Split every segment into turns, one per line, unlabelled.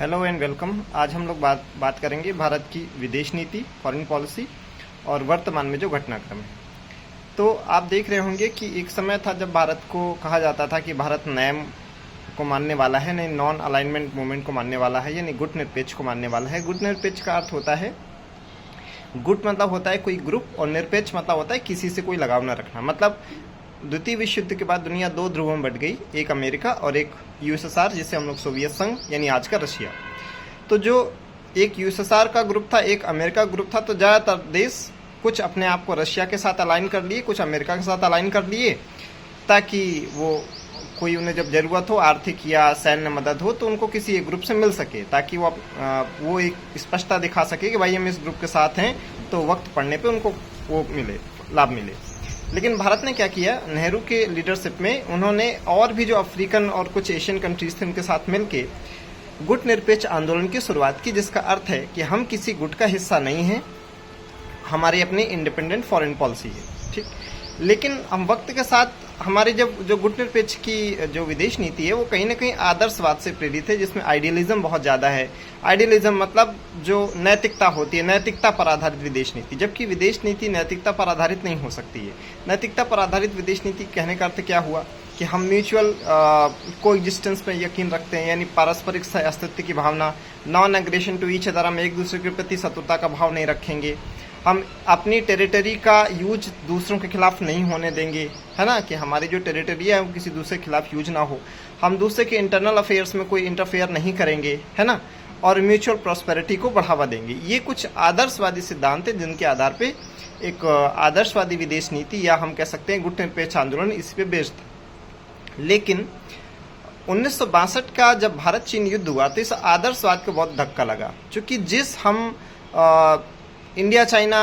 Hello and welcome. आज हम लोग बात करेंगे भारत की विदेश नीति, फॉरेन पॉलिसी और वर्तमान में जो घटनाक्रम है। तो आप देख रहे होंगे कि एक समय था जब भारत को कहा जाता था कि भारत नैम को मानने वाला है, नहीं नॉन अलाइनमेंट मूवमेंट को मानने वाला है, यानी गुट निरपेक्ष को मानने वाला है। गुट निरपेक्ष का अर्थ होता है, गुट मतलब होता है कोई ग्रुप, और निरपेक्ष मतलब होता है किसी से कोई लगाव न रखना। मतलब द्वितीय विश्व युद्ध के बाद दुनिया दो ध्रुवों में बट गई, एक अमेरिका और एक यूएसएसआर, जिसे हम लोग सोवियत संघ यानी आज का रशिया। तो जो एक यूएसएसआर का ग्रुप था, एक अमेरिका ग्रुप था, तो ज़्यादातर देश कुछ अपने आप को रशिया के साथ अलाइन कर लिए, कुछ अमेरिका के साथ अलाइन कर लिए, ताकि वो कोई उन्हें जब ज़रूरत हो, आर्थिक या सैन्य मदद हो, तो उनको किसी एक ग्रुप से मिल सके, ताकि वो एक स्पष्टता दिखा सके कि भाई हम इस ग्रुप के साथ हैं, तो वक्त पड़ने पे उनको वो मिले, लाभ मिले। लेकिन भारत ने क्या किया, नेहरू के लीडरशिप में उन्होंने और भी जो अफ्रीकन और कुछ एशियन कंट्रीज थे उनके साथ मिलके गुट निरपेक्ष आंदोलन की शुरुआत की, जिसका अर्थ है कि हम किसी गुट का हिस्सा नहीं हैं, हमारी अपनी इंडिपेंडेंट फॉरेन पॉलिसी है, ठीक। लेकिन हम वक्त के साथ हमारी जो गुट निरपेक्ष की जो विदेश नीति है वो कहीं ना कहीं आदर्शवाद से प्रेरित है, जिसमें आइडियलिज्म बहुत ज़्यादा है। आइडियलिज्म मतलब जो नैतिकता होती है, नैतिकता पर आधारित विदेश नीति, जबकि विदेश नीति नैतिकता पर आधारित नहीं हो सकती है। नैतिकता पर आधारित विदेश नीति कहने का अर्थ क्या हुआ कि हम म्यूचुअल को एग्जिस्टेंस में यकीन रखते हैं, यानी पारस्परिक सह अस्तित्व की भावना, non aggression to each other, हम एक दूसरे के प्रति शत्रुता का भाव नहीं रखेंगे, हम अपनी टेरिटरी का यूज दूसरों के खिलाफ नहीं होने देंगे, है ना, कि हमारी जो टेरिटरी है वो किसी दूसरे के खिलाफ यूज ना हो, हम दूसरे के इंटरनल अफेयर्स में कोई इंटरफेयर नहीं करेंगे, है ना, और म्यूचुअल प्रॉस्पेरिटी को बढ़ावा देंगे। ये कुछ आदर्शवादी सिद्धांत हैं जिनके आधार पे एक आदर्शवादी विदेश नीति, या हम कह सकते हैं गुट निरपेक्ष आंदोलन, इस पे बेस्ड था। लेकिन 1962 का जब भारत चीन युद्ध हुआ तो इस आदर्शवाद को बहुत धक्का लगा, क्योंकि जिस हम इंडिया चाइना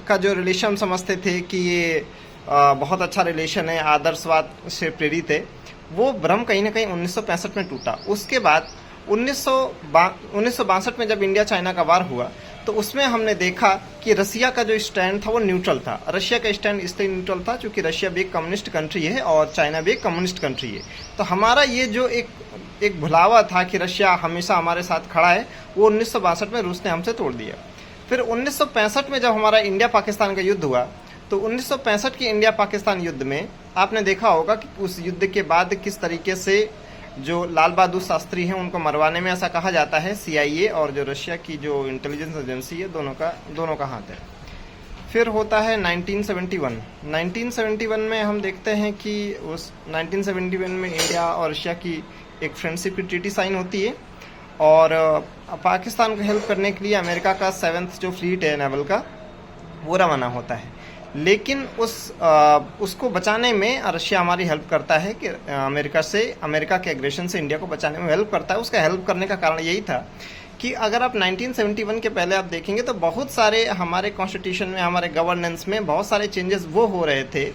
का जो रिलेशन समझते थे कि ये बहुत अच्छा रिलेशन है, आदर्शवाद से प्रेरित है, वो भ्रम कहीं ना कहीं 1965 में टूटा। उसके बाद 1962 में जब इंडिया चाइना का वार हुआ तो उसमें हमने देखा कि रसिया का जो स्टैंड था वो न्यूट्रल था। रशिया का स्टैंड इसलिए न्यूट्रल था क्योंकि रशिया भी एक कम्युनिस्ट कंट्री है और चाइना भी एक कम्युनिस्ट कंट्री है। तो हमारा ये जो एक भुलावा था कि रशिया हमेशा हमारे साथ खड़ा है, वो 1962 में रूस ने हमसे तोड़ दिया। फिर 1965 में जब हमारा इंडिया पाकिस्तान का युद्ध हुआ तो 1965 के इंडिया पाकिस्तान युद्ध में आपने देखा होगा कि उस युद्ध के बाद किस तरीके से जो लाल बहादुर शास्त्री हैं उनको मरवाने में, ऐसा कहा जाता है, CIA और जो रशिया की जो इंटेलिजेंस एजेंसी है दोनों का हाथ है। फिर होता है 1971 में हम देखते हैं कि उस 1971 में इंडिया और रशिया की एक फ्रेंडशिप की ट्रीटी साइन होती है, और पाकिस्तान को हेल्प करने के लिए अमेरिका का 7th जो फ्लीट है नेवल का, वो रवाना होता है। लेकिन उसको बचाने में रशिया हमारी हेल्प करता है कि अमेरिका के एग्रेशन से इंडिया को बचाने में हेल्प करता है। उसका हेल्प करने का कारण यही था कि अगर आप 1971 के पहले आप देखेंगे तो बहुत सारे हमारे कॉन्स्टिट्यूशन में, हमारे गवर्नेंस में बहुत सारे चेंजेस वो हो रहे थे,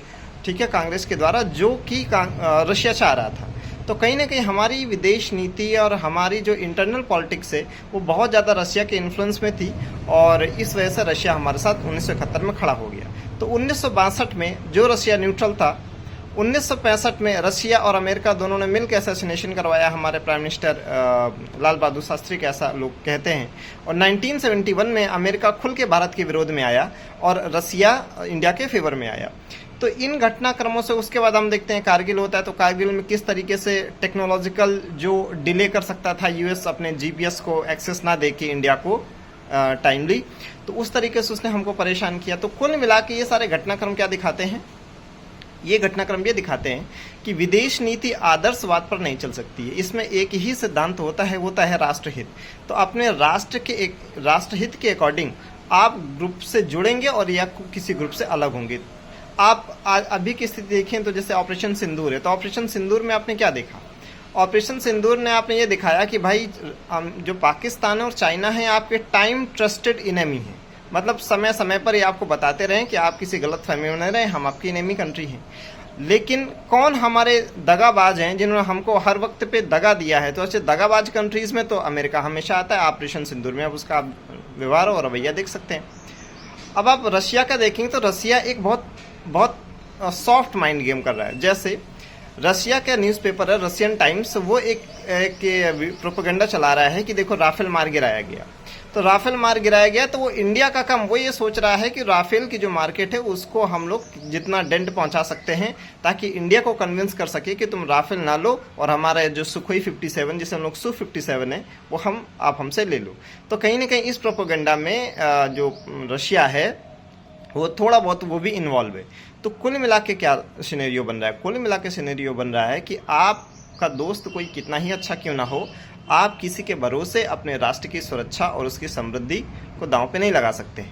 ठीक है, कांग्रेस के द्वारा, जो कि रशिया चाह रहा था। तो कहीं ना कहीं हमारी विदेश नीति और हमारी जो इंटरनल पॉलिटिक्स है वो बहुत ज़्यादा रशिया के इन्फ्लुएंस में थी, और इस वजह से रशिया हमारे साथ 1971 में खड़ा हो गया। तो 1962 में जो रशिया न्यूट्रल था, 1965 में रशिया और अमेरिका दोनों ने मिलकर असैसिनेशन करवाया हमारे प्राइम मिनिस्टर लाल बहादुर शास्त्री के, ऐसा लोग कहते हैं। और 1971 में अमेरिका खुल के भारत के विरोध में आया और रशिया इंडिया के फेवर में आया। तो इन घटनाक्रमों से उसके बाद हम देखते हैं कारगिल होता है, तो कारगिल में किस तरीके से टेक्नोलॉजिकल जो डिले कर सकता था यूएस अपने GPS को एक्सेस ना दे के इंडिया को टाइमली, तो उस तरीके से उसने हमको परेशान किया। तो कुल मिला के ये सारे घटनाक्रम क्या दिखाते हैं, ये घटनाक्रम ये दिखाते हैं कि विदेश नीति आदर्शवाद पर नहीं चल सकती है। इसमें एक ही सिद्धांत होता है राष्ट्रहित। तो अपने राष्ट्रहित के अकॉर्डिंग आप ग्रुप से जुड़ेंगे और या किसी ग्रुप से अलग होंगे। आप अभी की स्थिति देखें तो जैसे ऑपरेशन सिंदूर है, तो ऑपरेशन सिंदूर में आपने क्या देखा, ऑपरेशन सिंदूर ने आपने ये दिखाया कि भाई जो पाकिस्तान और चाइना है आपके टाइम ट्रस्टेड इनेमी है। मतलब समय समय पर ये आपको बताते रहे कि आप किसी गलत फहमी में न रहें, हम आपकी इनेमी कंट्री हैं। लेकिन कौन हमारे दगाबाज हैं जिन्होंने हमको हर वक्त पे दगा दिया है, तो ऐसे दगाबाज कंट्रीज में तो अमेरिका हमेशा आता है। ऑपरेशन सिंदूर में आप उसका व्यवहार और रवैया देख सकते हैं। अब आप रशिया का देखेंगे तो रशिया एक बहुत सॉफ्ट माइंड गेम कर रहा है। जैसे रशिया का न्यूज़पेपर है रशियन टाइम्स, वो एक प्रोपेगेंडा चला रहा है कि देखो राफेल मार गिराया गया। तो राफेल मार गिराया गया तो वो इंडिया का काम वो ये सोच रहा है कि राफेल की जो मार्केट है उसको हम लोग जितना डेंट पहुंचा सकते हैं ताकि इंडिया को कन्विंस कर सके कि तुम राफेल ना लो और हमारा जो सुखोई 57 जिसे हम लोग सु 57 है वो आप हमसे ले लो। तो कहीं ना कहीं इस प्रोपेगेंडा में जो रशिया है वो थोड़ा बहुत वो भी इन्वॉल्व है। तो कुल मिला के क्या सिनेरियो बन रहा है? कुल मिला के सिनेरियो बन रहा है कि आपका दोस्त कोई कितना ही अच्छा क्यों ना हो, आप किसी के भरोसे अपने राष्ट्र की सुरक्षा और उसकी समृद्धि को दांव पे नहीं लगा सकते।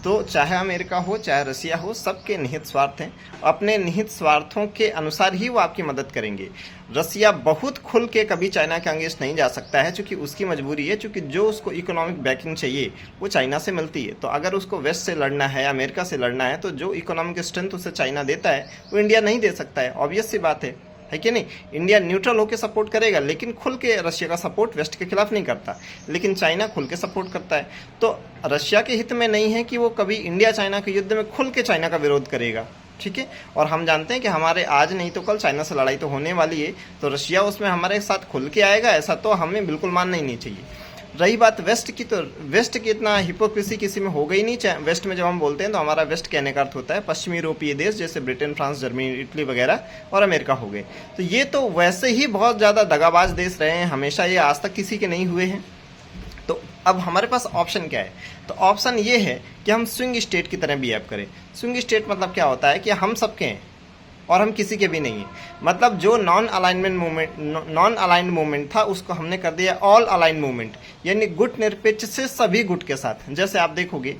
तो चाहे अमेरिका हो चाहे रसिया हो, सबके निहित स्वार्थ हैं। अपने निहित स्वार्थों के अनुसार ही वो आपकी मदद करेंगे। रसिया बहुत खुल के कभी चाइना के अगेंस्ट नहीं जा सकता है, क्योंकि उसकी मजबूरी है, क्योंकि जो उसको इकोनॉमिक बैकिंग चाहिए वो चाइना से मिलती है। तो अगर उसको वेस्ट से लड़ना है, अमेरिका से लड़ना है, तो जो इकोनॉमिक स्ट्रेंथ उसे चाइना देता है वो इंडिया नहीं दे सकता है। ऑब्वियस सी बात है कि नहीं? इंडिया न्यूट्रल होकर सपोर्ट करेगा, लेकिन खुल के रशिया का सपोर्ट वेस्ट के खिलाफ नहीं करता, लेकिन चाइना खुल के सपोर्ट करता है। तो रशिया के हित में नहीं है कि वो कभी इंडिया चाइना के युद्ध में खुल के चाइना का विरोध करेगा, ठीक है। और हम जानते हैं कि हमारे आज नहीं तो कल चाइना से लड़ाई तो होने वाली है, तो रशिया उसमें हमारे साथ खुल के आएगा, ऐसा तो हमें बिल्कुल मानना ही नहीं चाहिए। रही बात वेस्ट की, तो वेस्ट की इतना हिपोक्रेसी किसी में हो गई नहीं। वेस्ट में जब हम बोलते हैं तो हमारा वेस्ट कहने का अर्थ होता है पश्चिमी यूरोपीय देश, जैसे ब्रिटेन, फ्रांस, जर्मनी, इटली वगैरह और अमेरिका हो गए। तो ये तो वैसे ही बहुत ज़्यादा दगाबाज देश रहे हैं, हमेशा ये आज तक किसी के नहीं हुए हैं। तो अब हमारे पास ऑप्शन क्या है? तो ऑप्शन ये है कि हम स्विंग स्टेट की तरह बिहेव करें। स्विंग स्टेट मतलब क्या होता है कि हम सबके हैं और हम किसी के भी नहीं हैं। मतलब जो नॉन अलाइंड मूवमेंट था उसको हमने कर दिया ऑल अलाइंड मूवमेंट, यानी गुट निरपेक्ष से सभी गुट के साथ। जैसे आप देखोगे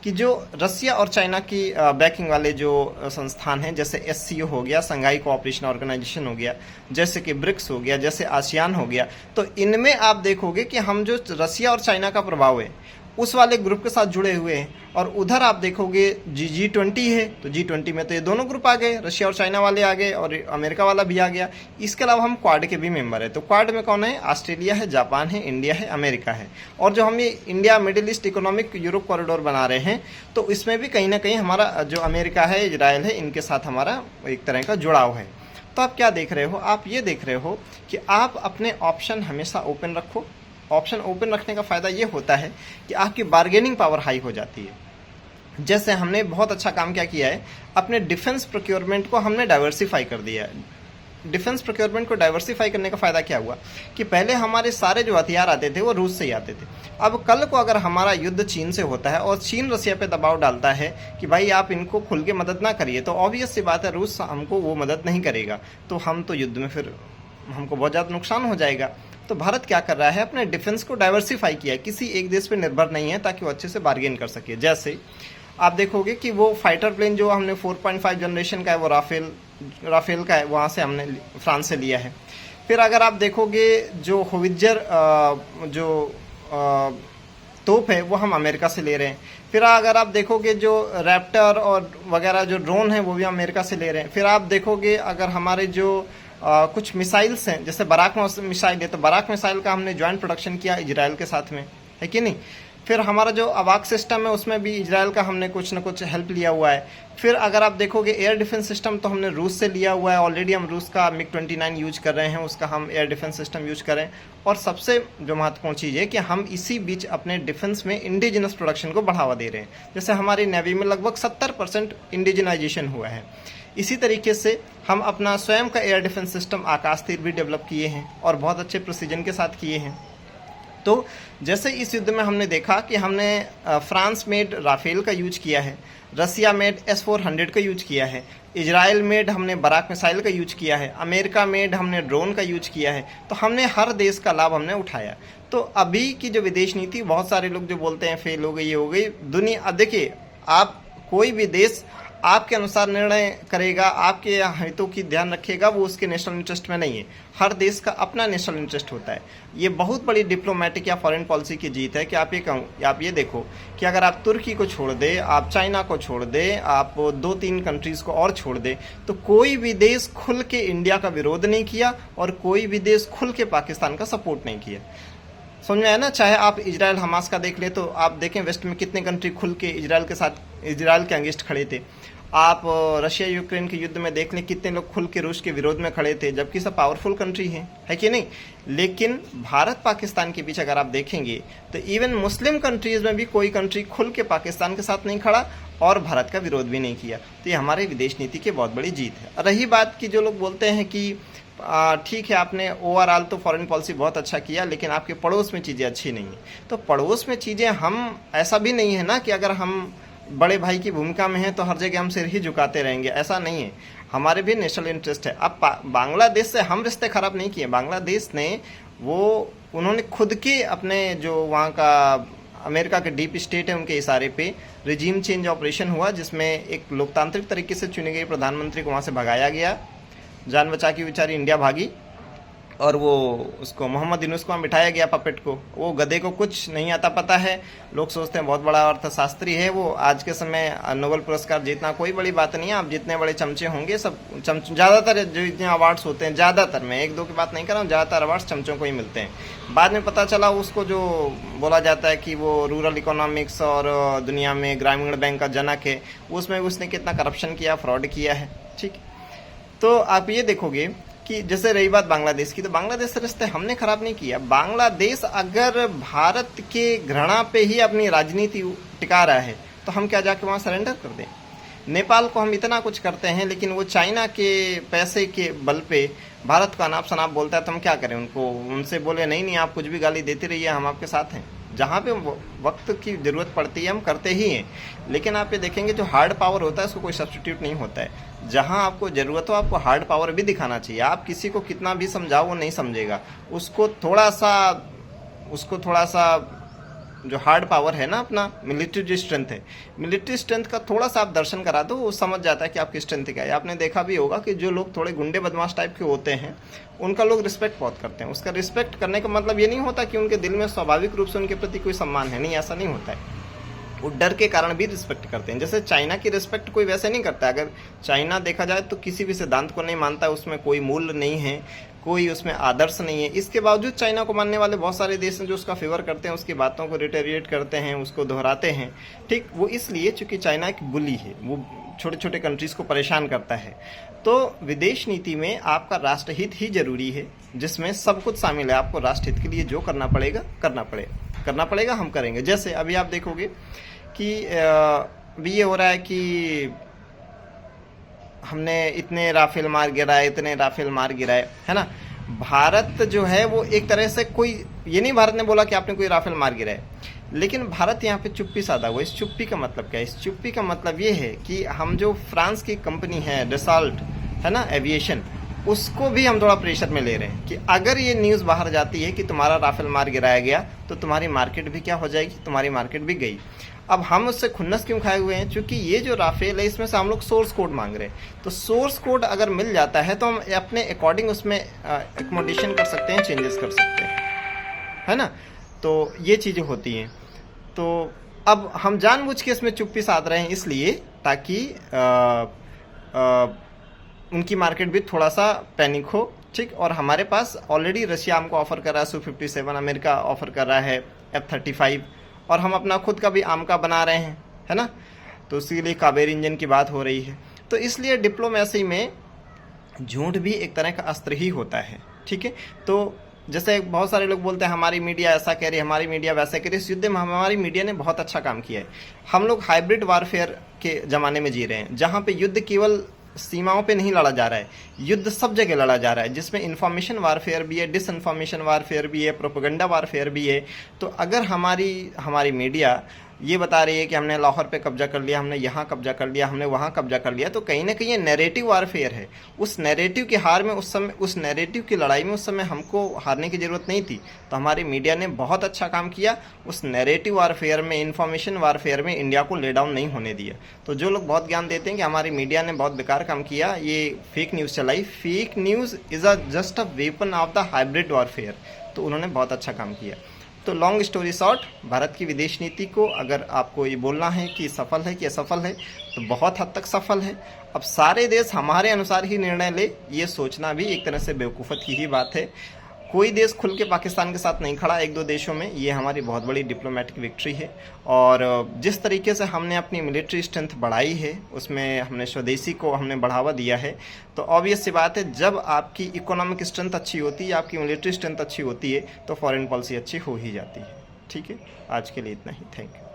कि जो रसिया और चाइना की बैकिंग वाले जो संस्थान हैं, जैसे SCO हो गया, संघाई कोऑपरेशन ऑर्गेनाइजेशन हो गया, जैसे कि ब्रिक्स हो गया, जैसे आसियान हो गया, तो इनमें आप देखोगे कि हम जो रसिया और चाइना का प्रभाव है उस वाले ग्रुप के साथ जुड़े हुए हैं। और उधर आप देखोगे G20 है, तो G20 में तो ये दोनों ग्रुप आ गए, रशिया और चाइना वाले आ गए और अमेरिका वाला भी आ गया। इसके अलावा हम क्वाड के भी मेंबर है। तो क्वाड में कौन है? ऑस्ट्रेलिया है, जापान है, इंडिया है, अमेरिका है। और जो हम ये India middle east economic Europe corridor बना रहे हैं, तो इसमें भी कहीं ना कहीं हमारा जो अमेरिका है, इजराइल है, इनके साथ हमारा एक तरह का जुड़ाव है। तो आप क्या देख रहे हो? आप ये देख रहे हो कि आप अपने ऑप्शन हमेशा ओपन रखो। ऑप्शन ओपन रखने का फ़ायदा ये होता है कि आपकी बार्गेनिंग पावर हाई हो जाती है। जैसे हमने बहुत अच्छा काम क्या किया है, अपने डिफेंस प्रोक्योरमेंट को हमने डाइवर्सिफाई कर दिया है। डिफेंस प्रोक्योरमेंट को डाइवर्सिफाई करने का फ़ायदा क्या हुआ कि पहले हमारे सारे जो हथियार आते थे वो रूस से ही आते थे। अब कल को अगर हमारा युद्ध चीन से होता है और चीन रसिया पे दबाव डालता है कि भाई आप इनको खुल के मदद ना करिए, तो ऑब्वियस सी बात है रूस हमको वो मदद नहीं करेगा, तो हम तो युद्ध में फिर हमको बहुत ज़्यादा नुकसान हो जाएगा। तो भारत क्या कर रहा है? अपने डिफेंस को डाइवर्सिफाई किया है, किसी एक देश पे निर्भर नहीं है, ताकि वो अच्छे से बार्गेन कर सके। जैसे आप देखोगे कि वो फाइटर प्लेन जो हमने 4.5 जनरेशन का है वो राफेल का है, वहाँ से हमने फ्रांस से लिया है। फिर अगर आप देखोगे जो होवित्जर जो तोप है वो हम अमेरिका से ले रहे हैं। फिर अगर आप देखोगे जो रैप्टर और वगैरह जो ड्रोन है वो भी अमेरिका से ले रहे हैं। फिर आप देखोगे अगर हमारे जो कुछ मिसाइल्स हैं, जैसे बराक मिसाइल है, तो बराक मिसाइल का हमने ज्वाइंट प्रोडक्शन किया इजराइल के साथ में, है कि नहीं। फिर हमारा जो अवाक सिस्टम है उसमें भी इजराइल का हमने कुछ ना कुछ हेल्प लिया हुआ है। फिर अगर आप देखोगे एयर डिफेंस सिस्टम तो हमने रूस से लिया हुआ है, ऑलरेडी हम रूस का MiG-29 यूज कर रहे हैं, उसका हम एयर डिफेंस सिस्टम यूज कर रहे हैं। और सबसे जो महत्वपूर्ण चीज़ है कि हम इसी बीच अपने डिफेंस में इंडिजिनस प्रोडक्शन को बढ़ावा दे रहे हैं। जैसे हमारी नेवी में लगभग 70% इंडिजिनाइजेशन हुआ है। इसी तरीके से हम अपना स्वयं का एयर डिफेंस सिस्टम आकाश तीर भी डेवलप किए हैं और बहुत अच्छे प्रोसीजन के साथ किए हैं। तो जैसे इस युद्ध में हमने देखा कि हमने फ्रांस मेड राफेल का यूज किया है, रसिया मेड S-400 का यूज किया है, इजराइल मेड हमने बराक मिसाइल का यूज किया है, अमेरिका मेड हमने ड्रोन का यूज किया है। तो हमने हर देश का लाभ हमने उठाया। तो अभी की जो विदेश नीति, बहुत सारे लोग जो बोलते हैं फेल हो गई, ये हो गई दुनिया, देखिए आप कोई भी देश आपके अनुसार निर्णय करेगा, आपके हितों की ध्यान रखेगा, वो उसके नेशनल इंटरेस्ट में नहीं है। हर देश का अपना नेशनल इंटरेस्ट होता है। ये बहुत बड़ी डिप्लोमेटिक या फॉरेन पॉलिसी की जीत है कि आप ये देखो कि अगर आप तुर्की को छोड़ दे, आप चाइना को छोड़ दे, आप 2-3 कंट्रीज़ को और छोड़ दे, तो कोई भी देश खुल के इंडिया का विरोध नहीं किया और कोई भी देश खुल के पाकिस्तान का सपोर्ट नहीं किया। समझ में आया ना। चाहे आप इजराइल हमास का देख ले, तो आप देखें वेस्ट में कितने कंट्री खुल के इजराइल के साथ, इजराइल के अगेंस्ट खड़े थे। आप रशिया यूक्रेन के युद्ध में देख लें, कितने लोग खुल के रूस के विरोध में खड़े थे, जबकि सब पावरफुल कंट्री है कि नहीं। लेकिन भारत पाकिस्तान के बीच अगर आप देखेंगे तो इवन मुस्लिम कंट्रीज में भी कोई कंट्री खुल के पाकिस्तान के साथ नहीं खड़ा और भारत का विरोध भी नहीं किया। तो ये हमारे विदेश नीति की बहुत बड़ी जीत है। रही बात की जो लोग बोलते हैं कि ठीक है आपने ओवरऑल तो फॉरेन पॉलिसी बहुत अच्छा किया, लेकिन आपके पड़ोस में चीज़ें अच्छी नहीं है। तो पड़ोस में चीज़ें, हम ऐसा भी नहीं है ना कि अगर हम बड़े भाई की भूमिका में हैं तो हर जगह हम सिर ही झुकाते रहेंगे, ऐसा नहीं है। हमारे भी नेशनल इंटरेस्ट है। अब बांग्लादेश से हम रिश्ते खराब नहीं किए, बांग्लादेश ने उन्होंने खुद के अपने जो वहाँ का अमेरिका के डीप स्टेट है उनके इशारे पे रिजीम चेंज ऑपरेशन हुआ, जिसमें एक लोकतांत्रिक तरीके से चुने गए प्रधानमंत्री को वहाँ से भगाया गया, जान बचा के बेचारी इंडिया भागी, और वो उसको मोहम्मद यूनुस को बिठाया गया पपेट को। वो गधे को कुछ नहीं आता पता है, लोग सोचते हैं बहुत बड़ा अर्थशास्त्री है वो, आज के समय नोबेल पुरस्कार जीतना कोई बड़ी बात नहीं है। आप जितने बड़े चमचे होंगे सब ज़्यादातर जो इतने अवार्ड्स होते हैं, ज़्यादातर, मैं एक दो की बात नहीं कर रहा हूँ, ज़्यादातर अवार्ड्स चमचों को ही मिलते हैं। बाद में पता चला उसको जो बोला जाता है कि वो रूरल इकोनॉमिक्स और दुनिया में ग्रामीण बैंक का जनक है, उसमें उसने कितना करप्शन किया, फ्रॉड किया है। ठीक, तो आप ये देखोगे कि जैसे रही बात बांग्लादेश की, तो बांग्लादेश से रिश्ते हमने खराब नहीं किया। बांग्लादेश अगर भारत के घृणा पे ही अपनी राजनीति टिका रहा है तो हम क्या जाके वहाँ सरेंडर कर दें। नेपाल को हम इतना कुछ करते हैं, लेकिन वो चाइना के पैसे के बल पे भारत का अनाप शनाप बोलता है, तो हम क्या करें उनको, उनसे बोले नहीं आप कुछ भी गाली देते रहिए, हम आपके साथ हैं। जहाँ पे वक्त की ज़रूरत पड़ती है हम करते ही हैं। लेकिन आप ये देखेंगे जो हार्ड पावर होता है उसको कोई सब्स्टिट्यूट नहीं होता है। जहाँ आपको ज़रूरत हो आपको हार्ड पावर भी दिखाना चाहिए। आप किसी को कितना भी समझाओ वो नहीं समझेगा, उसको थोड़ा सा जो हार्ड पावर है ना, अपना मिलिट्री जो स्ट्रेंथ है, मिलिट्री स्ट्रेंथ का थोड़ा सा आप दर्शन करा दो, वो समझ जाता है कि आपकी स्ट्रेंथ क्या है। आपने देखा भी होगा कि जो लोग थोड़े गुंडे बदमाश टाइप के होते हैं उनका लोग रिस्पेक्ट बहुत करते हैं। उसका रिस्पेक्ट करने का मतलब ये नहीं होता कि उनके दिल में स्वाभाविक रूप से उनके प्रति कोई सम्मान है, नहीं, ऐसा नहीं होता है। वो डर के कारण भी रिस्पेक्ट करते हैं। जैसे चाइना की रिस्पेक्ट कोई वैसे नहीं करता। अगर चाइना देखा जाए तो किसी भी सिद्धांत को नहीं मानता, उसमें कोई मूल्य नहीं है, कोई उसमें आदर्श नहीं है। इसके बावजूद चाइना को मानने वाले बहुत सारे देश हैं जो उसका फेवर करते हैं, उसकी बातों को रिटेरिएट करते हैं, उसको दोहराते हैं। ठीक, वो इसलिए चूंकि चाइना एक बुली है, वो छोटे छोटे कंट्रीज को परेशान करता है। तो विदेश नीति में आपका राष्ट्रहित ही जरूरी है, जिसमें सब कुछ शामिल है। आपको राष्ट्रहित के लिए जो करना पड़ेगा हम करेंगे। जैसे अभी आप देखोगे कि अभी ये हो रहा है कि हमने इतने राफेल मार गिराए, है ना। भारत जो है वो एक तरह से, कोई ये नहीं भारत ने बोला कि आपने कोई राफेल मार गिराए, लेकिन भारत यहाँ पे चुप्पी साधा हुआ। इस चुप्पी का मतलब क्या है? इस चुप्पी का मतलब ये है कि हम जो फ्रांस की कंपनी है डसाल्ट, है ना, एविएशन, उसको भी हम थोड़ा प्रेशर में ले रहे हैं कि अगर ये न्यूज़ बाहर जाती है कि तुम्हारा राफेल मार गिराया गया तो तुम्हारी मार्केट भी क्या हो जाएगी, तुम्हारी मार्केट भी गई। अब हम उससे खुन्नस क्यों खाए हुए हैं? क्योंकि ये जो राफेल है इसमें से हम लोग सोर्स कोड मांग रहे हैं। तो सोर्स कोड अगर मिल जाता है तो हम अपने अकॉर्डिंग उसमें एकोमोडेशन कर सकते हैं, चेंजेस कर सकते हैं, है ना। तो ये चीज़ें होती हैं। तो अब हम जानबूझ के इसमें चुप्पी साध रहे हैं, इसलिए ताकि उनकी मार्केट भी थोड़ा सा पैनिक हो। ठीक, और हमारे पास ऑलरेडी रशिया हमको ऑफर कर रहा है Su-57, अमेरिका ऑफर कर रहा है F-35, और हम अपना खुद का भी आम का बना रहे हैं, है ना। तो उसके लिए कावेरी इंजन की बात हो रही है। तो इसलिए डिप्लोमेसी में झूठ भी एक तरह का अस्त्र ही होता है। ठीक है, तो जैसे बहुत सारे लोग बोलते हैं हमारी मीडिया ऐसा कह रही है, हमारी मीडिया वैसा कह रही है। इस युद्ध में हमारी मीडिया ने बहुत अच्छा काम किया है। हम लोग हाइब्रिड वारफेयर के ज़माने में जी रहे हैं, जहाँ पे युद्ध केवल सीमाओं पे नहीं लड़ा जा रहा है, युद्ध सब जगह लड़ा जा रहा है, जिसमें इंफॉर्मेशन वारफेयर भी है, डिसइंफॉर्मेशन वारफेयर भी है, प्रोपेगेंडा वारफेयर भी है। तो अगर हमारी मीडिया ये बता रही है कि हमने लाहौर पे कब्जा कर लिया, हमने यहाँ कब्जा कर लिया, हमने वहाँ कब्जा कर लिया, तो कहीं ना कहीं ये नैरेटिव वारफेयर है। उस नैरेटिव की हार में उस समय, उस नैरेटिव की लड़ाई में उस समय हमको हारने की ज़रूरत नहीं थी। तो हमारी मीडिया ने बहुत अच्छा काम किया, उस नैरेटिव वारफेयर में, इंफॉर्मेशन वारफेयर में इंडिया को ले डाउन नहीं होने दिया। तो जो लोग बहुत ज्ञान देते हैं कि हमारी मीडिया ने बहुत बेकार काम किया, ये फेक न्यूज़ चलाई, fake news is just a weapon of the hybrid warfare, तो उन्होंने बहुत अच्छा काम किया। तो लॉन्ग स्टोरी शॉर्ट, भारत की विदेश नीति को अगर आपको ये बोलना है कि सफल है कि असफल है, तो बहुत हद तक सफल है। अब सारे देश हमारे अनुसार ही निर्णय ले, ये सोचना भी एक तरह से बेवकूफ़त की ही बात है। कोई देश खुल के पाकिस्तान के साथ नहीं खड़ा, एक दो देशों में। ये हमारी बहुत बड़ी डिप्लोमेटिक विक्ट्री है। और जिस तरीके से हमने अपनी मिलिट्री स्ट्रेंथ बढ़ाई है, उसमें हमने स्वदेशी को हमने बढ़ावा दिया है, तो ऑब्वियस सी बात है, जब आपकी इकोनॉमिक स्ट्रेंथ अच्छी होती है, आपकी मिलिट्री स्ट्रेंथ अच्छी होती है, तो फॉरेन पॉलिसी अच्छी हो ही जाती है। ठीक है, आज के लिए इतना ही। Thank you.